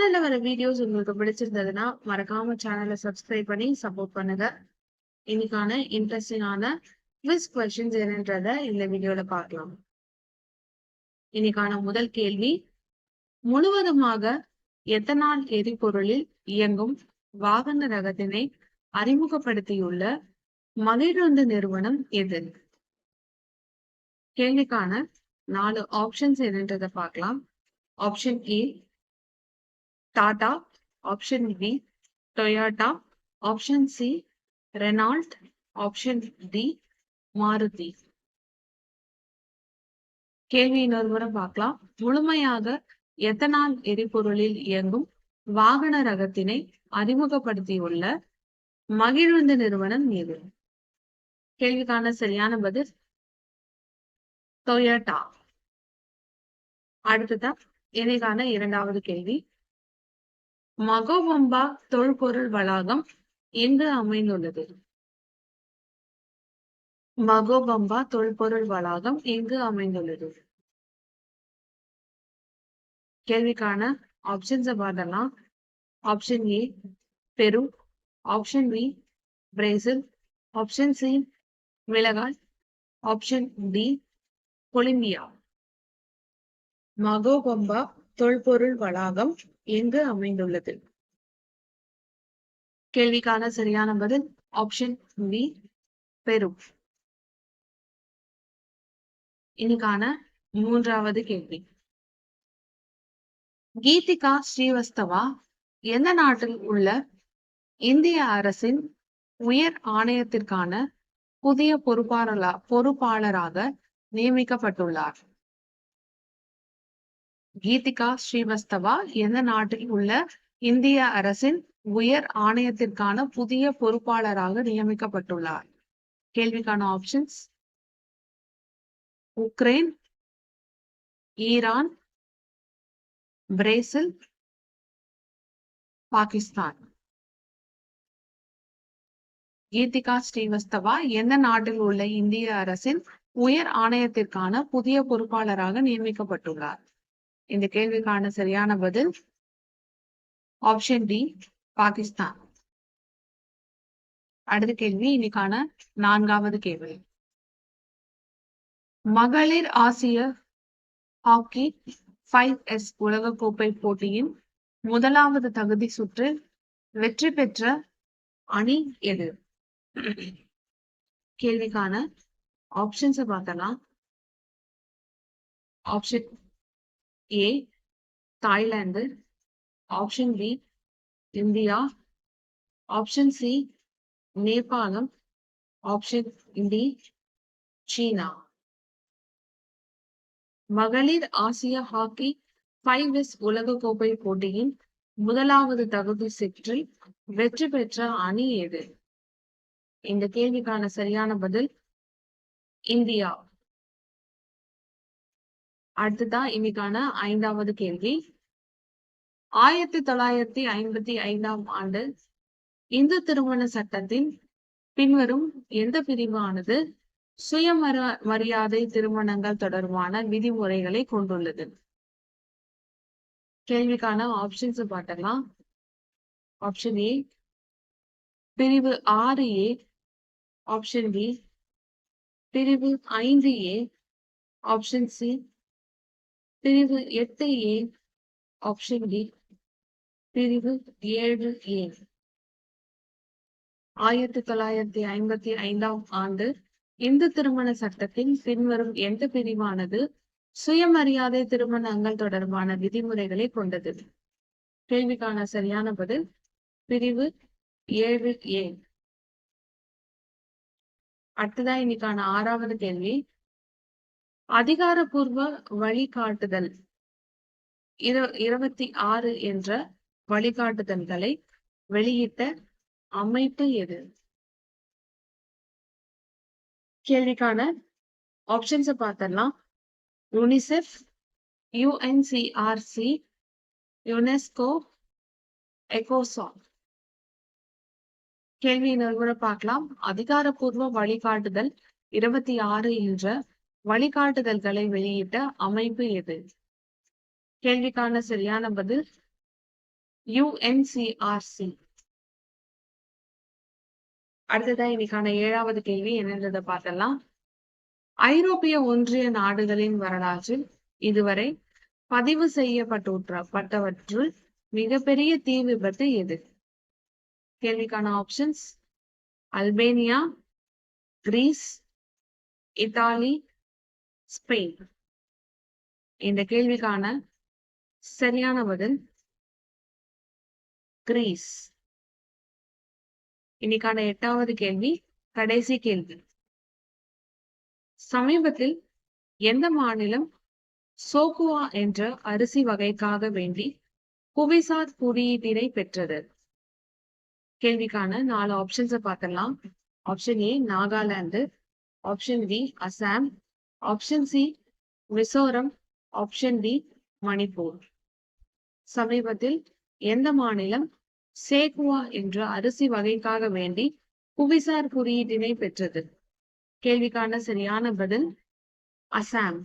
சேனல்ல வர வீடியோஸ் உங்களுக்கு பிடிச்சிருந்ததுன்னா மறக்காம சேனலை சப்ஸ்கிரைப் பண்ணி சப்போர்ட் பண்ணுங்க. இன்னைக்கான இன்ட்ரெஸ்டிங்கான குவிஸ் கொஸ்டின்ஸ் என்னன்றத இந்த வீடியோல பார்க்கலாம். இன்னைக்கான முதல் கேள்வி, முழுவதுமாக எத்தனால் எரிபொருளில் இயங்கும் வாகன ரகத்தினை அறிமுகப்படுத்தியுள்ள மகிழுந்து நிறுவனம் எது? கேள்விக்கான 4 ஆப்ஷன்ஸ் என்னன்றத பார்க்கலாம். Option A Tata, option B Toyota, option C Renault, option D Maruti. கேள்வி இன்னொரு பார்க்கலாம். முழுமையாக எத்தனால் எரிபொருளில் இயங்கும் வாகன ரகத்தினை அறிமுகப்படுத்தியுள்ள மகிழுந்து நிறுவனம் எது? கேள்விக்கான சரியான பதில் டொயோட்டா. அடுத்ததா இன்னைக்கான இரண்டாவது கேள்வி, மகோபம்பா தொல்பொருள் வளாகம் எங்கு அமைந்துள்ளது? மகோபம்பா தொல்பொருள் வளாகம் எங்கு அமைந்துள்ளது? கேள்விக்கான ஆப்ஷன்ஸ் பார்த்தலாம். Option A Peru, option B Brazil, option C மிளகாய், ஆப்ஷன் டி கொலம்பியா. மகோபம்பா தொல்பொருள் வளாகம் எங்கு அமைந்துள்ளது? கேள்விக்கான சரியான பதில் ஆப்ஷன் பி பெரு. இன்னைக்கான மூன்றாவது கேள்வி, கீதிகா ஸ்ரீவஸ்தவா எந்த நாட்டில் உள்ள இந்திய அரசின் உயர் ஆணையத்திற்கான புதிய பொறுப்பாளராக நியமிக்கப்பட்டுள்ளார்? கீதிகா ஸ்ரீவஸ்தவா எந்த நாட்டில் உள்ள இந்திய அரசின் உயர் ஆணையத்திற்கான புதிய பொறுப்பாளராக நியமிக்கப்பட்டுள்ளார்? கேள்விக்கான options Ukraine, Iran, Brazil, Pakistan. Geethika Srivastava எந்த நாட்டில் உள்ள இந்திய அரசின் உயர் ஆணையத்திற்கான புதிய பொறுப்பாளராக நியமிக்கப்பட்டுள்ளார்? இந்த கேள்விக்கான சரியான பதில் ஆப்ஷன் டி பாகிஸ்தான். அடுத்த கேள்வி, இன்னைக்கான நான்காவது கேள்வி, மகளிர் ஆசிய ஹாக்கி 5S உலகக்கோப்பை போட்டியின் முதலாவது தகுதி சுற்றில் வெற்றி பெற்ற அணி எது? கேள்விக்கான ஆப்ஷன்ஸ் பார்த்தலாம். Option A Thailand, option B India, option C நேபாளம், ஆப்ஷன் டி சீனா. மகளிர் ஆசிய ஹாக்கி 5S உலகக்கோப்பை போட்டியின் முதலாவது தகுதி சுற்றில் வெற்றி பெற்ற அணி எது? இந்த கேள்விக்கான சரியான பதில் இந்தியா. அடுத்ததான் இன்னைக்கான ஐந்தாவது கேள்வி, 1955 ஆண்டு இந்து திருமண சட்டத்தின் பின்வரும் எந்த பிரிவானது சுயமரியாதை திருமணங்கள் தொடர்பான விதிமுறைகளை கொண்டுள்ளது? கேள்விக்கான ஆப்ஷன்ஸ் பார்த்தலாம். ஆப்ஷன் ஏ பிரிவு 6A, ஆப்ஷன் பி பிரிவு 5A, ஆப்ஷன் சி பிரிவு 8A, ஆப்ஷன் டி பிரிவு 7A. 1955 ஆண்டு இந்து திருமண சட்டத்தின் பின்வரும் எந்த பிரிவானது சுயமரியாதை திருமணங்கள் தொடர்பான விதிமுறைகளை கொண்டது? கேள்விக்கான சரியான பதில் பிரிவு 7A. அடுத்ததான் இன்னைக்கான ஆறாவது கேள்வி, அதிகாரப்பூர்வ வழிகாட்டுதல் 26 என்ற வழிகாட்டுதல்களை வெளியிட்ட அமைப்பு எது? கேள்விக்கான ஆப்ஷன்ஸ் பார்த்தலாம். யூனிசெஃப், UNCRC, யுனெஸ்கோ, எகோசாக். கேள்வி இன்னொரு பார்க்கலாம். அதிகாரப்பூர்வ வழிகாட்டுதல் 26 என்ற வழிகாட்டுதல்களை வெளியிட்ட அமைப்பு எது? கேள்விக்கான சரியான பதில் UNCRC. அடுத்ததா இன்னைக்கான 7வது கேள்வி என்னன்றதை பார்த்தலாம். ஐரோப்பிய ஒன்றிய நாடுகளின் வரலாற்றில் இதுவரை பதிவு செய்யப்பட்டவற்றுள் மிகப்பெரிய தீ விபத்து எது? கேள்விக்கான options: Albania, Greece, Italy, Spain. இந்த கேள்விக்கான சரியான பதில் கிரீஸ். இன்னைக்கான 8வது கேள்வி, கடைசி கேள்வி. சமீபத்தில் எந்த மாநிலம் சோகுவா என்ற அரிசி வகைக்காக வேண்டி புவிசார் குறியீட்டினை பெற்றது? கேள்விக்கான 4 ஆப்ஷன்ஸை பார்க்கலாம். Option A Nagaland, option B Assam, option C Mizoram, option D Manipur. சமீபத்தில் எந்த மாநிலம் சேகுவா என்ற அரிசி வகைக்காக வேண்டி புவிசார் குறியீட்டினை பெற்றது? கேள்விக்கான சரியான பதில் அசாம்.